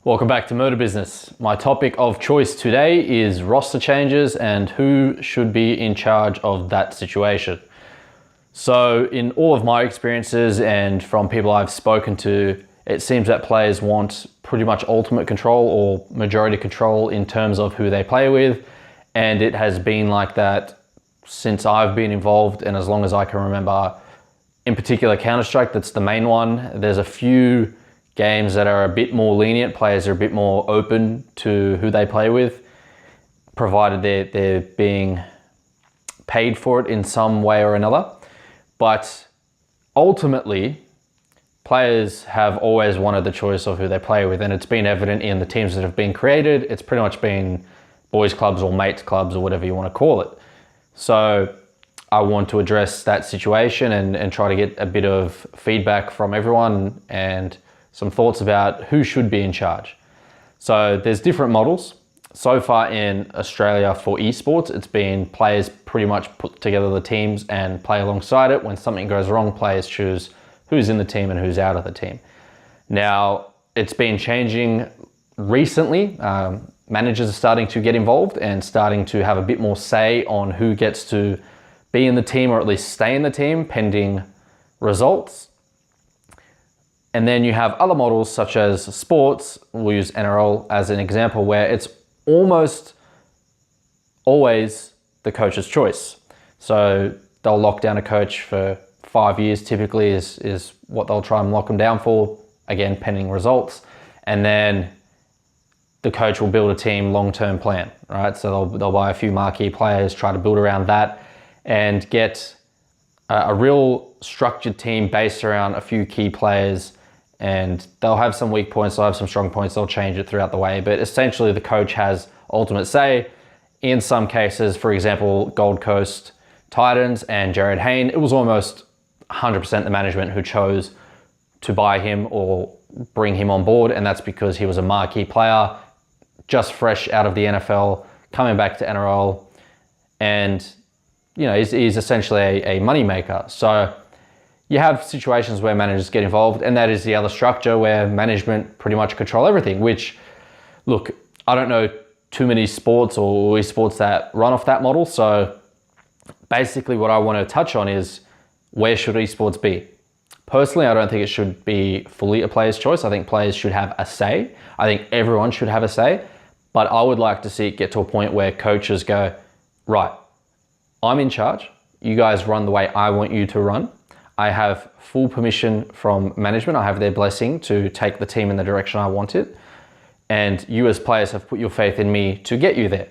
Welcome back to Murder Business. My topic of choice today is roster changes and who should be in charge of that situation. So in all of my experiences and from people I've spoken to, it seems that players want pretty much ultimate control or majority control in terms of who they play with. And it has been like that since I've been involved and as long as I can remember. In particular, Counter-Strike, that's the main one. There's a few games that are a bit more lenient. Players are a bit more open to who they play with, provided they're being paid for it in some way or another. But ultimately, players have always wanted the choice of who they play with, and it's been evident in the teams that have been created. It's pretty much been boys clubs or mates clubs or whatever you want to call it. So I want to address that situation and try to get a bit of feedback from everyone and some thoughts about who should be in charge. So there's different models. So far in Australia for esports, it's been players pretty much put together the teams and play alongside it. When something goes wrong, players choose who's in the team and who's out of the team. Now, it's been changing recently. Managers are starting to get involved and starting to have a bit more say on who gets to be in the team or at least stay in the team pending results. And then you have other models such as sports. We'll use NRL as an example where it's almost always the coach's choice. So they'll lock down a coach for 5 years typically is what they'll try and lock them down for, again, pending results. And then the coach will build a team long-term plan, right? So they'll buy a few marquee players, try to build around that and get a real structured team based around a few key players. And they'll have some weak points, they'll have some strong points, they'll change it throughout the way. But essentially the coach has ultimate say. In some cases, for example, Gold Coast Titans and Jared Hayne, it was almost 100% the management who chose to buy him or bring him on board. And that's because he was a marquee player, just fresh out of the NFL, coming back to NRL. And, you know, he's essentially a money maker. So you have situations where managers get involved, and that is the other structure where management pretty much control everything, which, look, I don't know too many sports or esports that run off that model. So basically what I want to touch on is where should esports be? Personally, I don't think it should be fully a player's choice. I think players should have a say. I think everyone should have a say, but I would like to see it get to a point where coaches go, right, I'm in charge. You guys run the way I want you to run. I have full permission from management. I have their blessing to take the team in the direction I want it. And you as players have put your faith in me to get you there.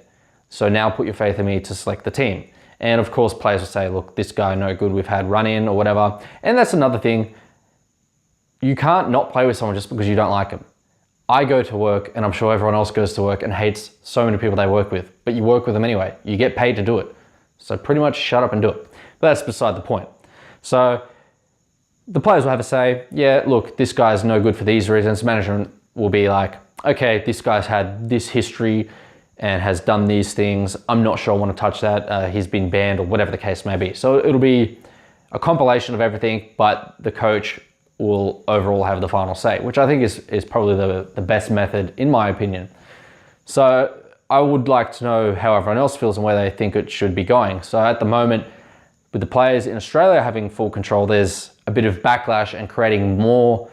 So now put your faith in me to select the team. And of course, players will say, look, this guy, no good, we've had run in or whatever. And that's another thing. You can't not play with someone just because you don't like them. I go to work, and I'm sure everyone else goes to work and hates so many people they work with, but you work with them anyway. You get paid to do it. So pretty much shut up and do it. But that's beside the point. So the players will have a say, yeah, look, this guy's no good for these reasons. Management will be like, okay, this guy's had this history and has done these things. I'm not sure I want to touch that. He's been banned or whatever the case may be. So it'll be a compilation of everything, but the coach will overall have the final say, which I think is probably the best method in my opinion. So I would like to know how everyone else feels and where they think it should be going. So at the moment, with the players in Australia having full control, there's a bit of backlash and creating more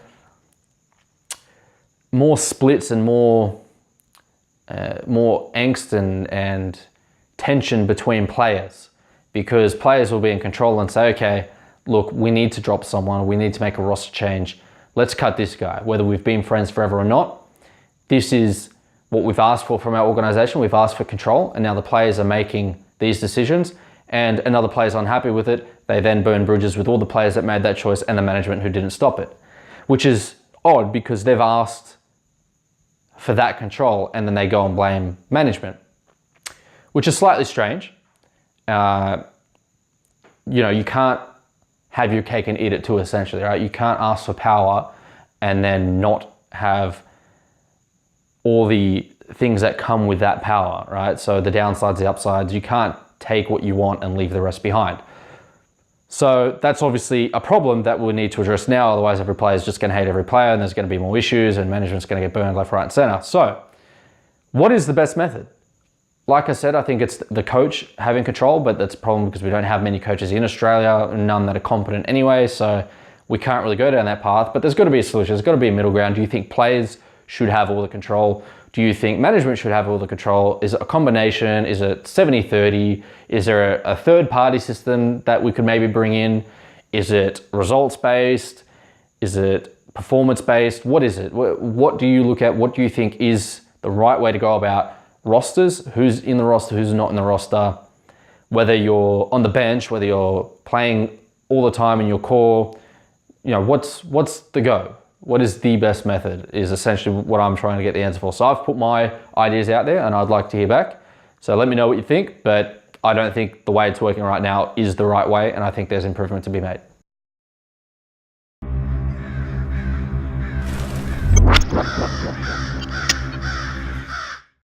splits and more angst and tension between players, because players will be in control and say, okay, look, we need to drop someone, we need to make a roster change, let's cut this guy, whether we've been friends forever or not. This is what we've asked for from our organization. We've asked for control, and now the players are making these decisions, and another player's unhappy with it. They then burn bridges with all the players that made that choice and the management who didn't stop it, which is odd because they've asked for that control and then they go and blame management, which is slightly strange. You know, you can't have your cake and eat it too, essentially, right? You can't ask for power and then not have all the things that come with that power, right? So the downsides, the upsides, you can't take what you want and leave the rest behind. So that's obviously a problem that we'll need to address now. Otherwise, every player is just going to hate every player and there's going to be more issues and management's going to get burned left, right, and center. So what is the best method? Like I said, I think it's the coach having control, but that's a problem because we don't have many coaches in Australia, none that are competent anyway. So we can't really go down that path, but there's got to be a solution. There's got to be a middle ground. Do you think players should have all the control? Do you think management should have all the control? Is it a combination? Is it 70-30? Is there a third party system that we could maybe bring in? Is it results based? Is it performance based? What is it? What do you look at? What do you think is the right way to go about rosters? Who's in the roster, who's not in the roster? Whether you're on the bench, whether you're playing all the time in your core, you know, what's the go? What is the best method is essentially what I'm trying to get the answer for. So I've put my ideas out there and I'd like to hear back. So let me know what you think, but I don't think the way it's working right now is the right way, and I think there's improvement to be made.